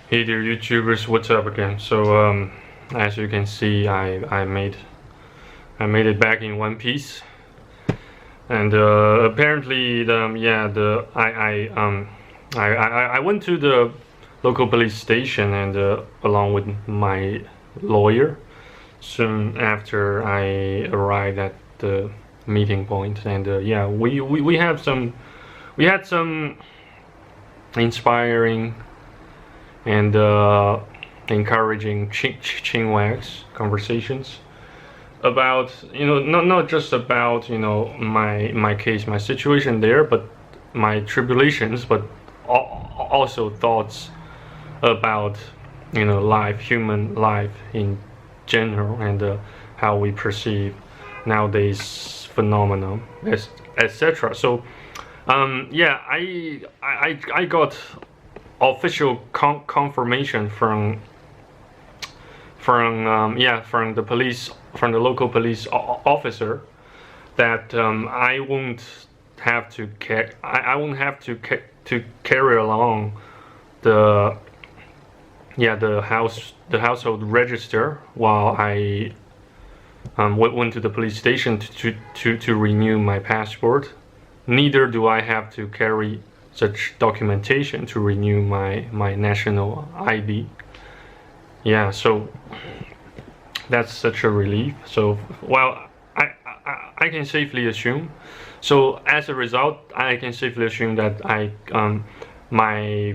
Hey there, YouTubers! What's up again? So, as you can see, I made it back in one piece, and apparently, I went to the local police station and along with my lawyer soon after I arrived at the meeting point, and we had some inspiring and encouraging chinwags conversations about not just about my case, my situation there, but my tribulations, but also thoughts about life, human life in general, and how we perceive nowadays phenomenon, etc. So I got official confirmation from the police, from the local police officer, that I won't have to carry along the household register while I went to the police station to renew my passport. Neither do I have to carry such documentation to renew my national ID. Yeah, so that's such a relief. So, well, I can safely assume. So as a result, I can safely assume that my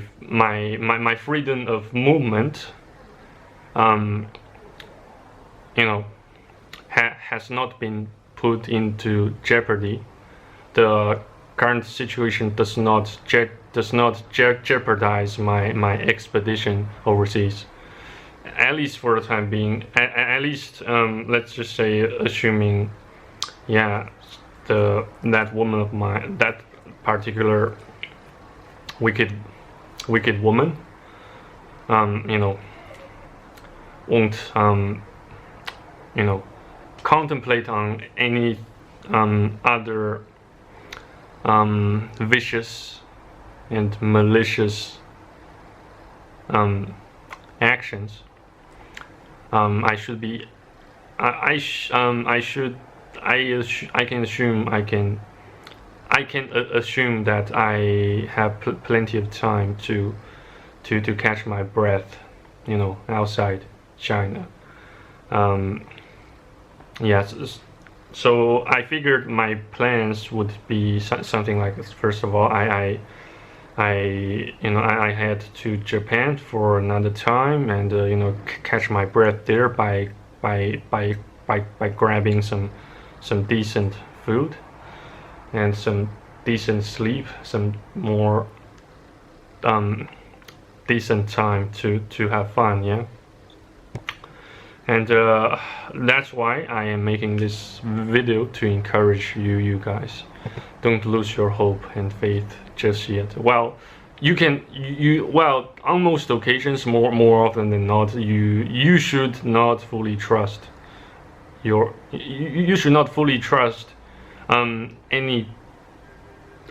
freedom of movement, has not been put into jeopardy. The current situation does not jeopardize my expedition overseas, at least for the time being. At least let's just say, assuming that woman of mine, that particular wicked woman, won't contemplate on any other vicious and malicious actions. I should be. I can assume that I have plenty of time to catch my breath, outside China. Yes. So I figured my plans would be something like this. First of all, I head to Japan for another time, and catch my breath there by grabbing some decent food and some decent sleep, some more decent time to have fun. Yeah. And that's why I am making this video, to encourage you guys. Don't lose your hope and faith just yet. Well, on most occasions, more often than not, you should not fully trust you should not fully trust any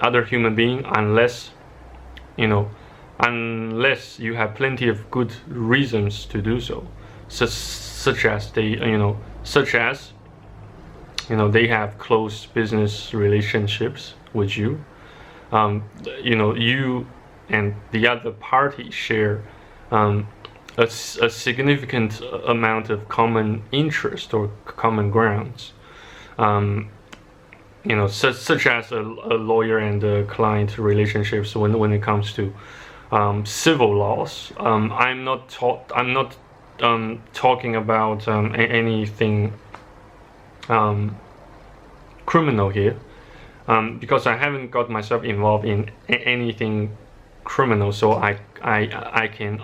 other human being unless you have plenty of good reasons to do so. Such as they have close business relationships with you. You and the other party share a significant amount of common interest or common grounds. Such as a lawyer and a client relationships when it comes to civil laws. I'm not talking about anything criminal here, because I haven't got myself involved in anything criminal, so I can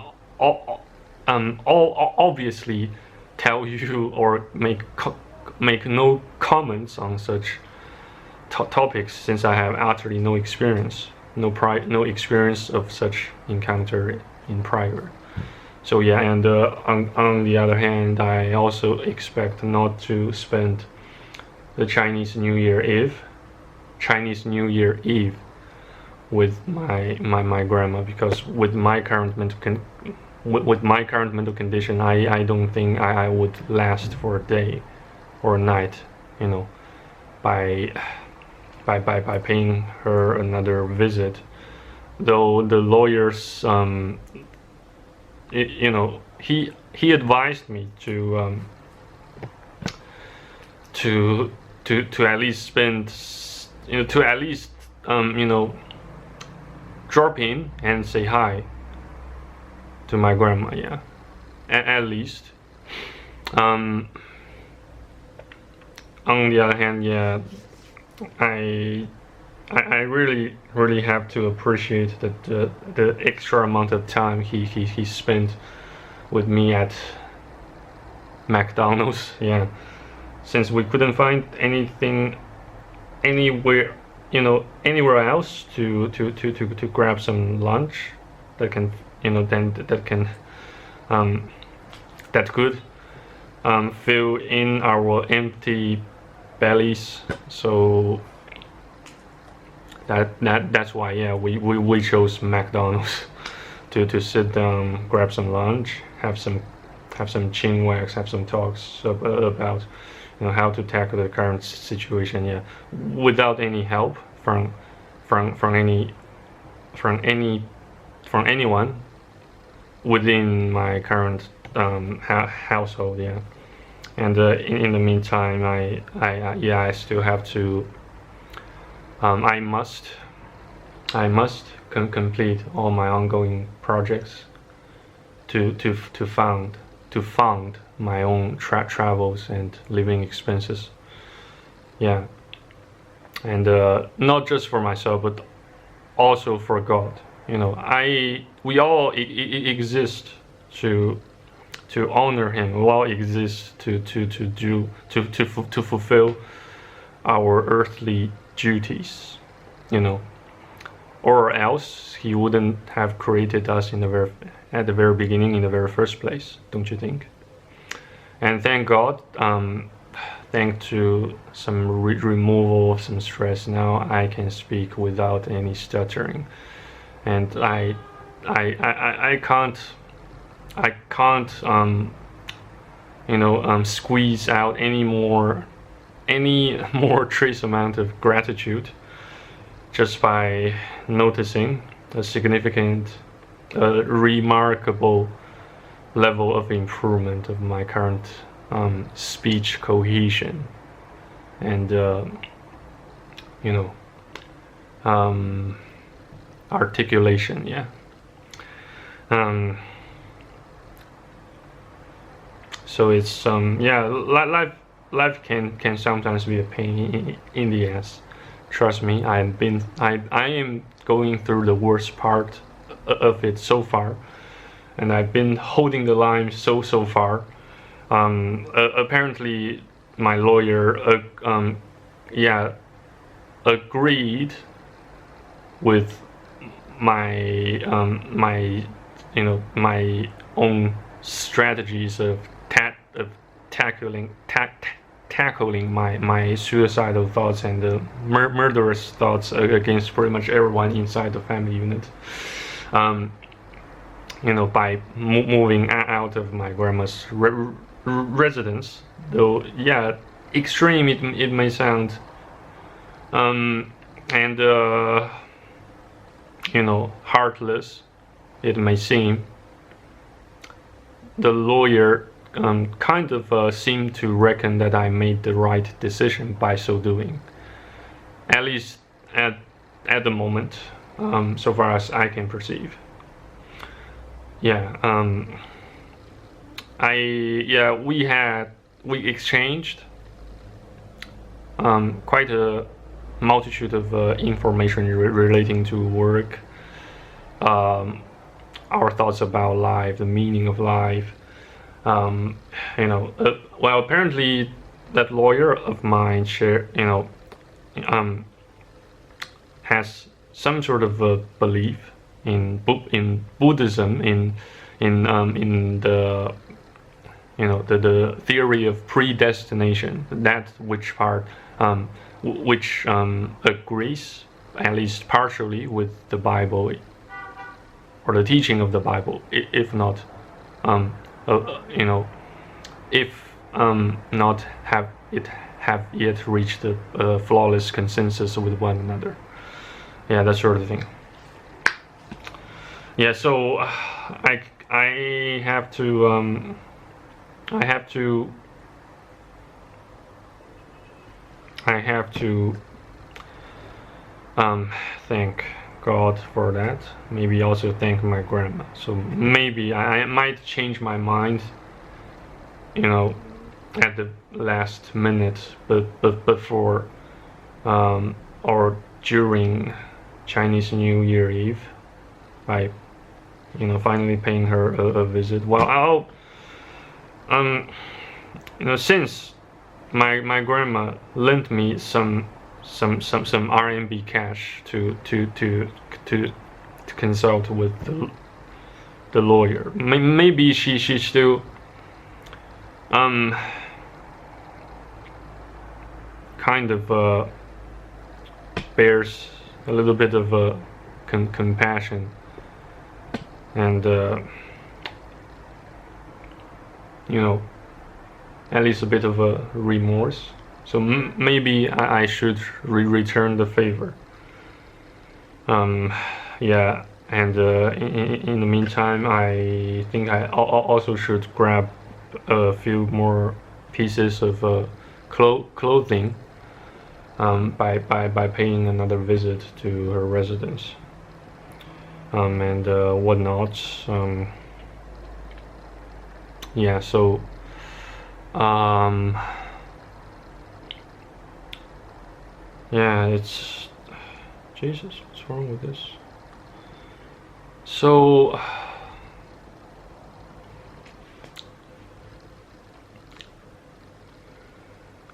obviously tell you or make no comments on such topics, since I have utterly no experience, no experience of such encounter in private. So yeah, and on the other hand, I also expect not to spend the Chinese New Year Eve with my grandma, because with my current with my current mental condition, I don't think I would last for a day or a night, you know, by paying her another visit. Though the lawyers, you know, he advised me to at least spend, you know, to at least you know, drop in and say hi to my grandma. Yeah, at least. On the other hand, yeah, I really have to appreciate that the extra amount of time he spent with me at McDonald's. Yeah, since we couldn't find anything anywhere, you know, anywhere else to grab some lunch that can, you know, then that can that could fill in our empty bellies. So that's why, yeah, we chose McDonald's to sit down, grab some lunch, have some chin wax, have some talks about, you know, how to tackle the current situation, yeah, without any help from anyone within my current household, yeah. And in the meantime, I still have to, I must complete all my ongoing projects to fund my own travels and living expenses. Yeah, and not just for myself, but also for God. You know, we all exist to honor Him. We all exist to fulfill our earthly duties. You know, or else He wouldn't have created us at the very beginning, in the very first place. Don't you think? And thank God, thanks to some removal of some stress, now I can speak without any stuttering, and I can't you know, squeeze out any more trace amount of gratitude just by noticing a significant, remarkable level of improvement of my current speech cohesion and you know, articulation. Yeah. So it's yeah, life can sometimes be a pain in the ass. Trust me, I am going through the worst part of it so far, and I've been holding the line so far. Apparently, my lawyer yeah, agreed with my you know, my own strategies of tackling my suicidal thoughts and murderous thoughts against pretty much everyone inside the family unit. You know, by moving out of my grandma's residence. Though, yeah, extreme it may sound, and you know, heartless it may seem. The lawyer kind of seemed to reckon that I made the right decision by so doing, at least at the moment, so far as I can perceive. Yeah, we exchanged quite a multitude of information relating to work, our thoughts about life, the meaning of life. You know, well, apparently that lawyer of mine has some sort of a belief in Buddhism, in the, you know, the theory of predestination, that which part which agrees at least partially with the Bible, or the teaching of the Bible, if not you know, if not have yet reached a flawless consensus with one another. Yeah, that sort of thing. Yeah, so I have to I have to thank God for that. Maybe also thank my grandma. So maybe I might change my mind, you know, at the last minute, but before or during Chinese New Year Eve, by finally paying her a visit. Well, since my grandma lent me some RMB cash to consult with the lawyer. Maybe she still kind of bears a little bit of compassion and at least a bit of a remorse. So maybe I should return the favor. Yeah, and in the meantime, I think I also should grab a few more pieces of clothing by paying another visit to her residence and whatnot. Yeah, so yeah, it's Jesus. What's wrong with this? So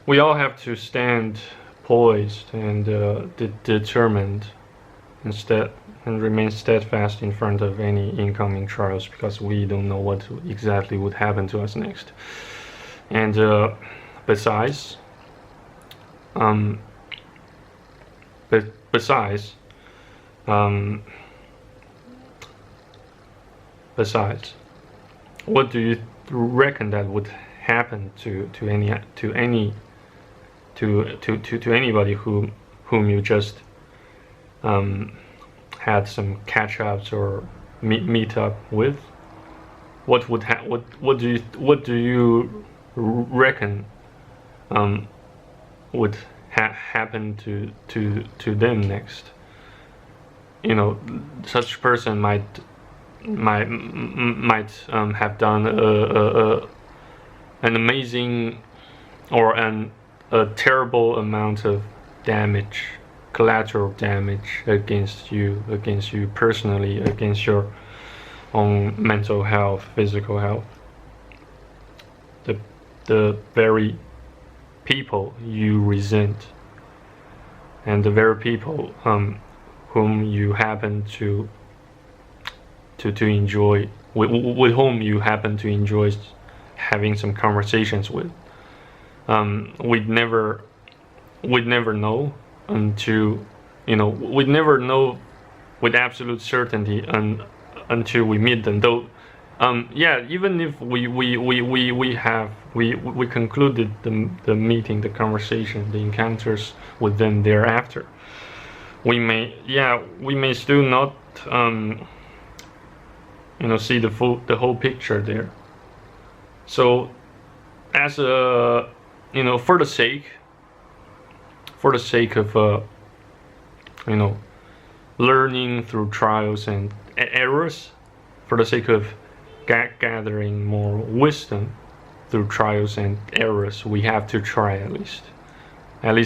we all have to stand poised and determined and remain steadfast in front of any incoming trials, because we don't know what exactly would happen to us next. And besides, what do you reckon that would happen to anybody whom you just had some catch-ups or meet up with? What do you reckon would happen to them next? Such person might have done an amazing or a terrible amount of damage, collateral damage against you personally, against your own mental health, physical health. The very people you resent, and the very people whom you happen to enjoy, with whom you happen to enjoy having some conversations with. We'd never know until we'd never know with absolute certainty until we meet them. Though, yeah, even if we concluded the meeting, the conversation, the encounters with them thereafter, we may still not see the whole picture there. So, as a for the sake of learning through trials and errors, for the sake of gathering more wisdom through trials and errors, we have to try at least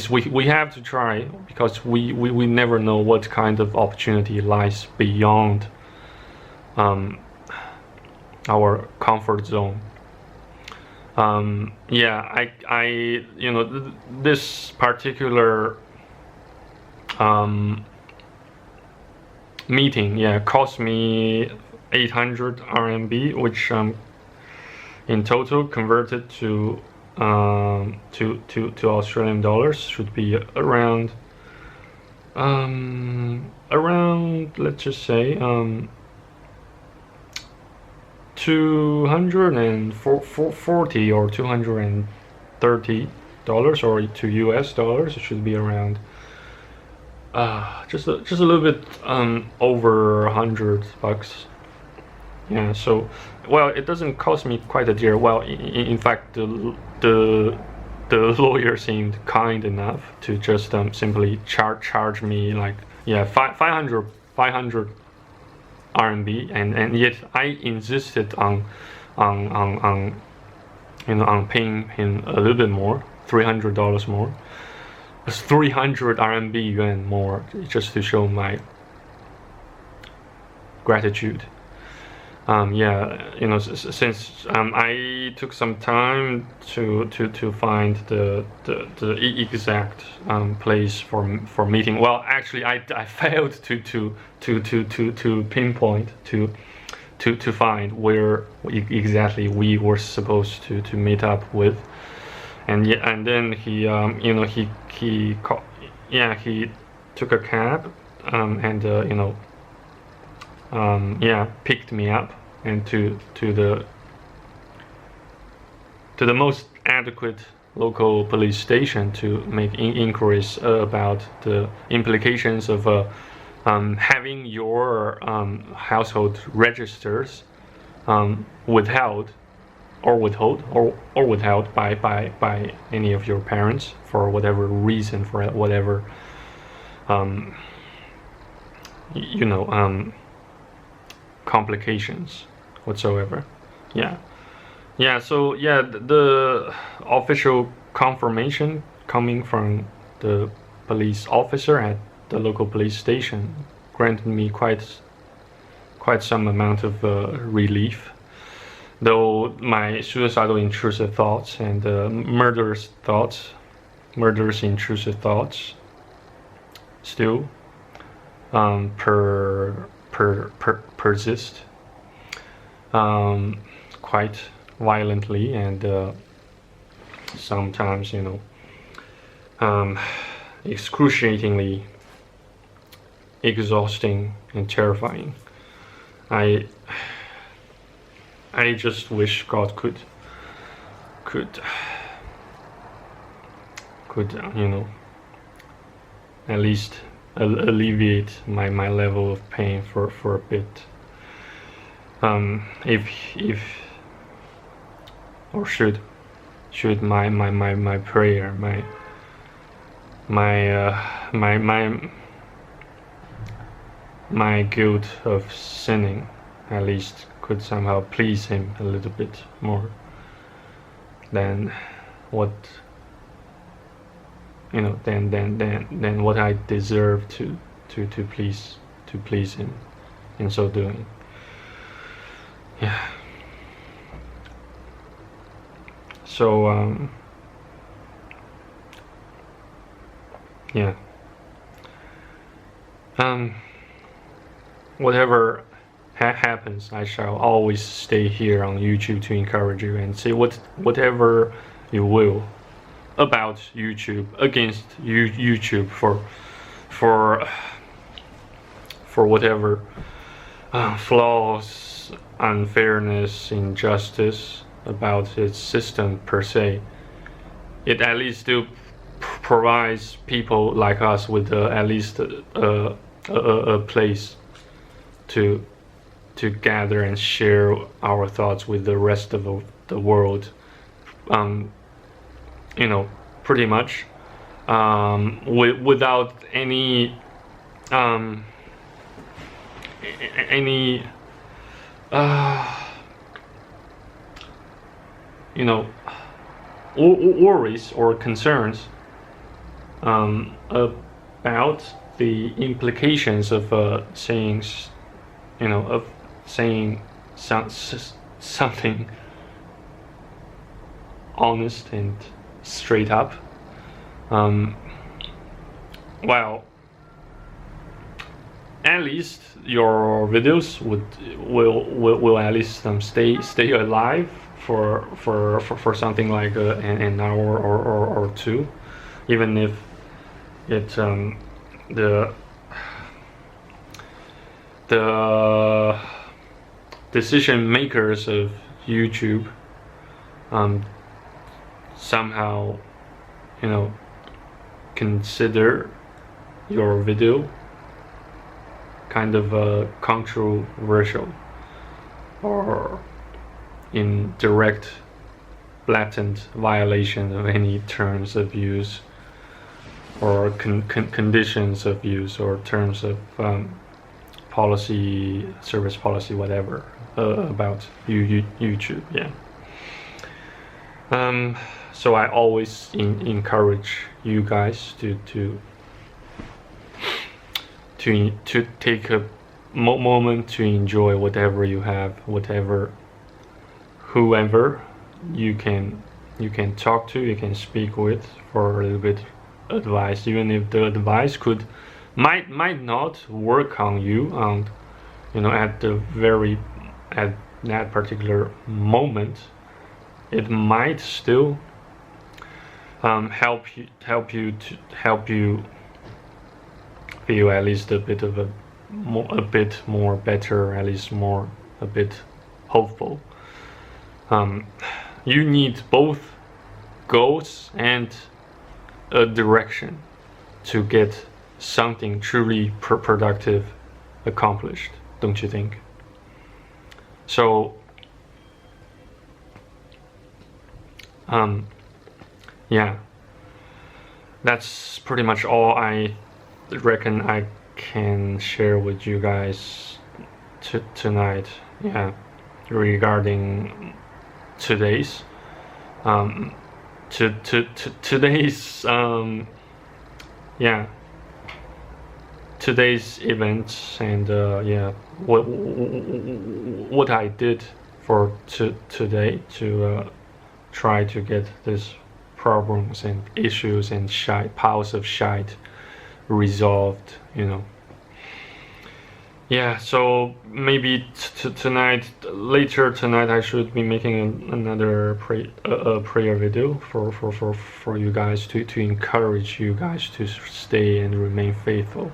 we have to try, because we never know what kind of opportunity lies beyond our comfort zone. Yeah, I this particular meeting, yeah, cost me 800 RMB, which in total converted to Australian dollars should be around let's just say $240 or $230, or to US dollars, it should be around just a little bit over $100. Yeah, so well, it doesn't cost me quite a deal. Well, in fact, the lawyer seemed kind enough to just simply charge me like, yeah, 500 RMB, and yet I insisted on paying him a little bit more, $300 more. It's 300 RMB yuan more, just to show my gratitude. Yeah, since I took some time to find the exact place for meeting. Well, actually, I failed to pinpoint to find where exactly we were supposed to meet up with, and then he he took a cab and picked me up and to the most adequate local police station to make inquiries about the implications of having your household registers withheld by any of your parents for whatever reason, for whatever complications whatsoever. So the official confirmation coming from the police officer at the local police station granted me quite some amount of relief, though my suicidal intrusive thoughts and murderous intrusive thoughts still persist quite violently, and sometimes excruciatingly exhausting and terrifying. I just wish God could at least alleviate my level of pain for a bit. If or should my prayer, my guilt of sinning at least could somehow please him a little bit more than what than what I deserve to please him in so doing. Yeah. So whatever happens, I shall always stay here on YouTube to encourage you and say whatever you will about YouTube, against YouTube for whatever flaws, unfairness, injustice about its system per se. It at least still provides people like us with at least a place to gather and share our thoughts with the rest of the world. Pretty much without any worries or concerns about the implications of saying something honest and straight up. Well, at least your videos will at least stay alive for something like an hour or two, even if it the decision makers of YouTube somehow, consider your video kind of controversial or in direct, blatant violation of any terms of use or conditions of use or terms of policy, service policy, whatever, about YouTube. Yeah. So I always encourage you guys to take a moment to enjoy whatever you have, whoever you can talk to, you can speak with for a little bit advice, even if the advice might not work on you at that particular moment. It might still help you feel at least a bit more better, at least a bit hopeful. You need both goals and a direction to get something truly productive accomplished, don't you think? So yeah, that's pretty much all I reckon I can share with you guys tonight. Yeah, regarding today's today's events, and what I did for today to try to get these problems and issues and piles of shite resolved, Yeah, so maybe later tonight I should be making another prayer video for you guys to encourage you guys to stay and remain faithful.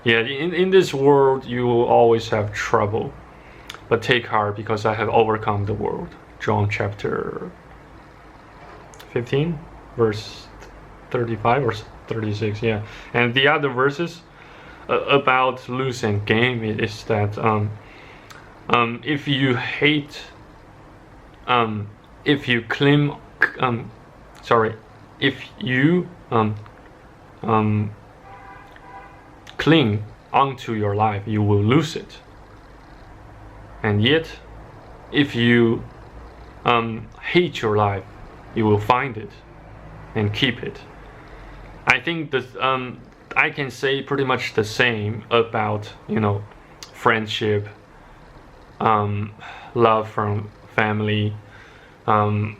Yeah, in this world you will always have trouble, but take heart because I have overcome the world. John chapter 15 verse 35 or 36, yeah. And the other verses about lose and gain is that if you hate, if you cling, if you cling onto your life, you will lose it. And yet, if you hate your life, you will find it and keep it. I think that I can say pretty much the same about friendship, love from family, and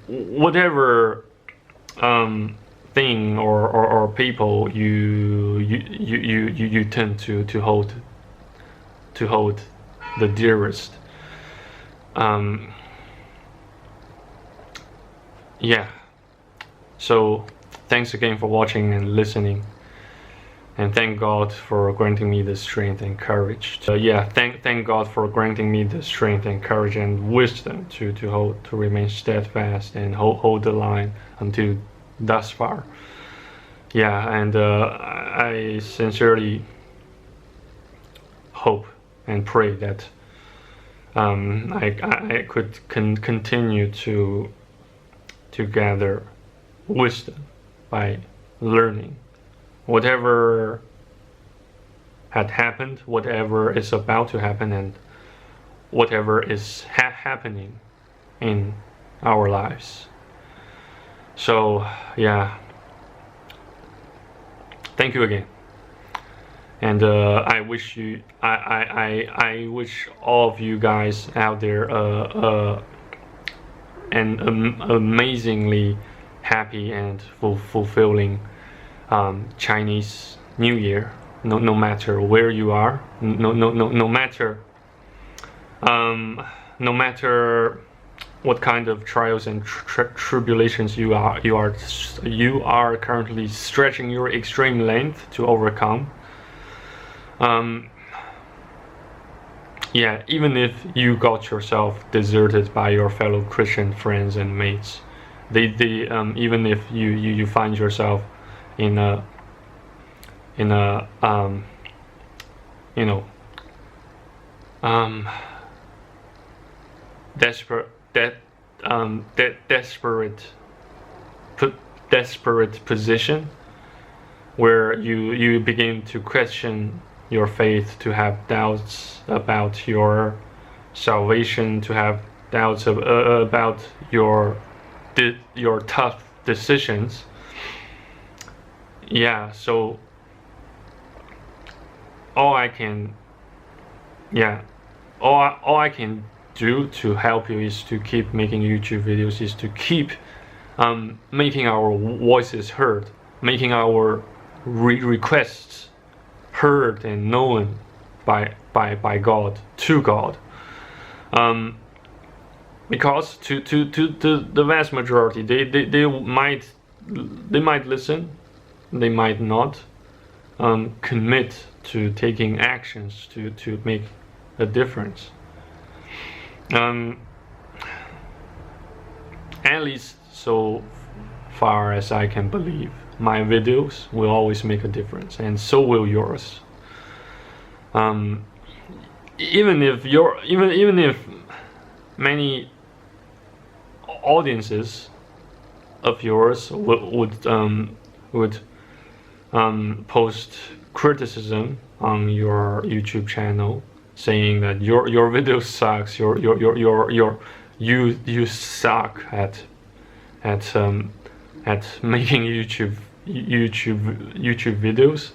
whatever thing or people you tend to hold the dearest. Yeah, so thanks again for watching and listening, and thank God for granting me the strength and courage. Thank God for granting me the strength and courage and wisdom to remain steadfast and hold the line until thus far. Yeah, and I sincerely hope and pray that I could continue to gather wisdom by learning whatever had happened, whatever is about to happen, and whatever is happening in our lives. So yeah, thank you again, and I wish all of you guys out there an amazingly happy and fulfilling Chinese New Year. No matter where you are, no matter what kind of trials and tribulations you are currently stretching your extreme length to overcome. Yeah, even if you got yourself deserted by your fellow Christian friends and mates, even if you find yourself in a you know desperate desperate position where you begin to question your faith, to have doubts about your salvation, to have doubts about your tough decisions. Yeah, so all I can do to help you is to keep making YouTube videos, is to keep making our voices heard, making our requests heard and known by God, to God. Because to the vast majority, they might listen, they might not commit to taking actions to make a difference. At least so far as I can believe, my videos will always make a difference, and so will yours. Even if many audiences of yours would post criticism on your YouTube channel, saying that your video sucks, you suck at making YouTube videos.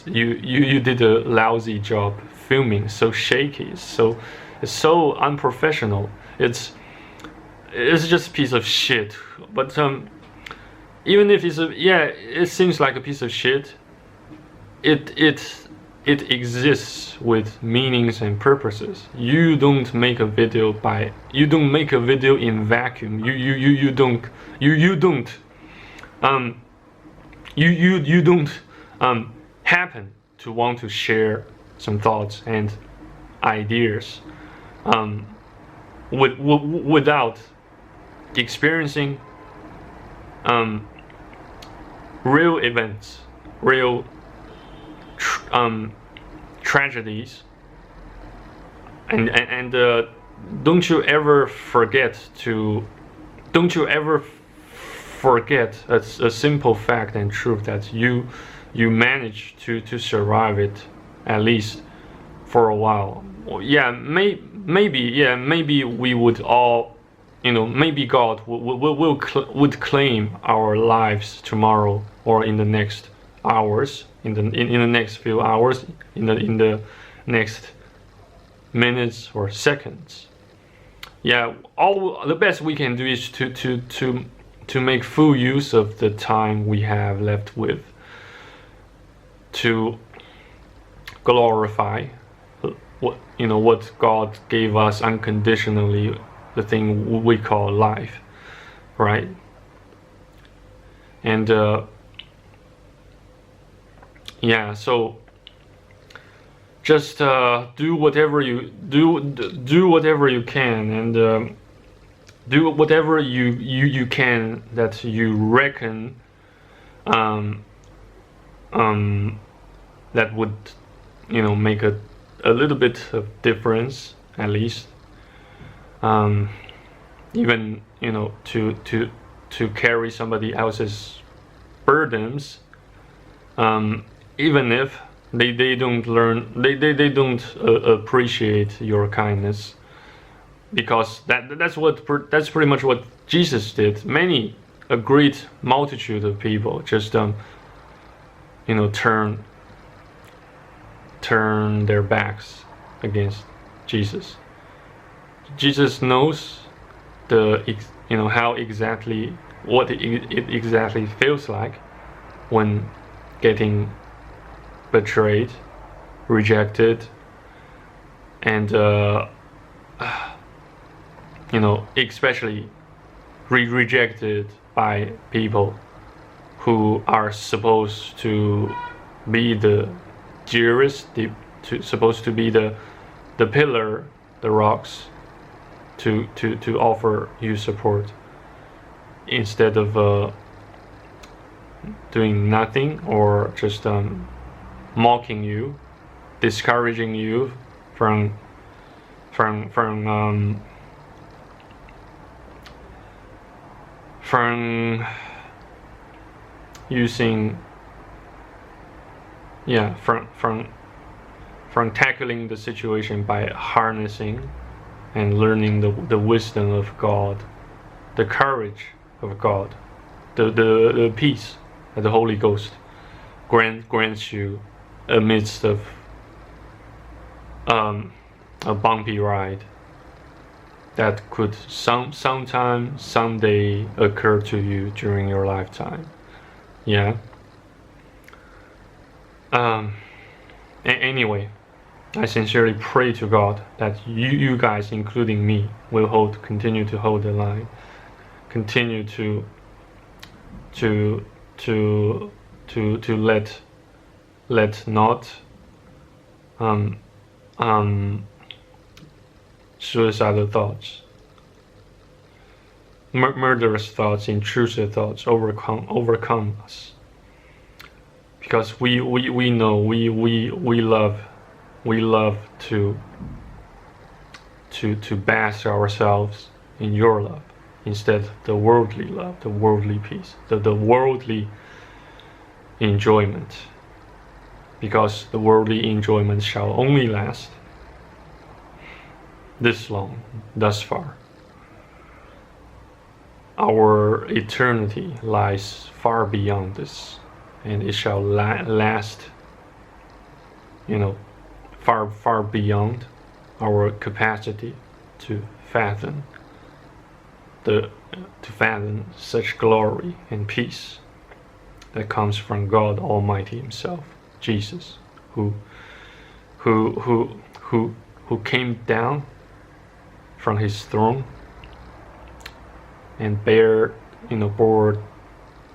You did a lousy job filming, so shaky, it's so unprofessional. It's just a piece of shit. But even if it seems like a piece of shit, it exists with meanings and purposes. You don't make a video in vacuum. You don't happen to want to share some thoughts and ideas without experiencing real events, real tragedies, and don't you ever forget a simple fact and truth, that you managed to survive it, at least for a while. Maybe we would all, maybe God would claim our lives tomorrow, or in the next hours, in the next few hours, in the next minutes or seconds. All the best we can do is to make full use of the time we have left with, to glorify what God gave us unconditionally, the thing we call life, right? And so just do whatever you can, and do whatever you can that you reckon that would make a little bit of difference, at least. Even to carry somebody else's burdens, even if they don't appreciate your kindness, because that's pretty much what Jesus did. A great multitude of people just turn their backs against Jesus. Jesus knows what it exactly feels like when getting betrayed, rejected, and especially rejected by people who are supposed to be the dearest, supposed to be the pillar, the rocks, to offer you support, instead of doing nothing, or just mocking you, discouraging you from using, from tackling the situation by harnessing and learning the wisdom of God, the courage of God, the peace that the Holy Ghost grants you amidst of a bumpy ride that could sometime, someday occur to you during your lifetime. Yeah. Anyway, I sincerely pray to God that you guys, including me, will continue to hold the line, continue to let not suicidal thoughts, murderous thoughts, intrusive thoughts overcome us, because we know we love to bask ourselves in your love, instead of the worldly love, the worldly peace, the worldly enjoyment, because the worldly enjoyment shall only last this long, thus far. Our eternity lies far beyond this, and it shall last, far beyond our capacity to fathom such glory and peace that comes from God Almighty Himself, Jesus, who came down from His throne and bore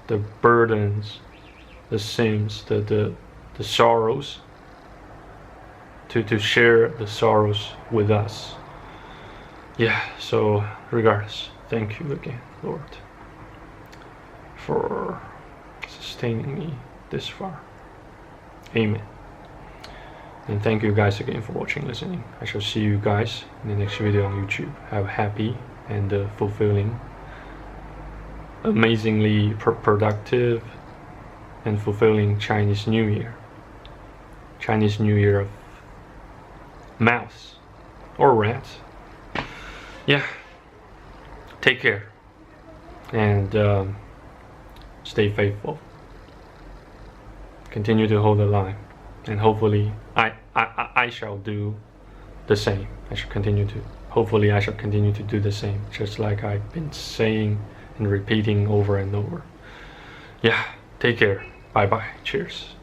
the burdens, the sins, the sorrows, to share the sorrows with us. Yeah, so regardless, thank you again, Lord, for sustaining me this far. Amen. And thank you guys again for watching, listening. I shall see you guys in the next video on YouTube. Have a happy and fulfilling, amazingly productive and fulfilling Chinese New Year. Chinese New Year of mouse or rats. Yeah. Take care and stay faithful. Continue to hold the line, and hopefully I shall do the same. Hopefully I shall continue to do the same, just like I've been saying and repeating over and over. Yeah, take care. Bye bye. Cheers.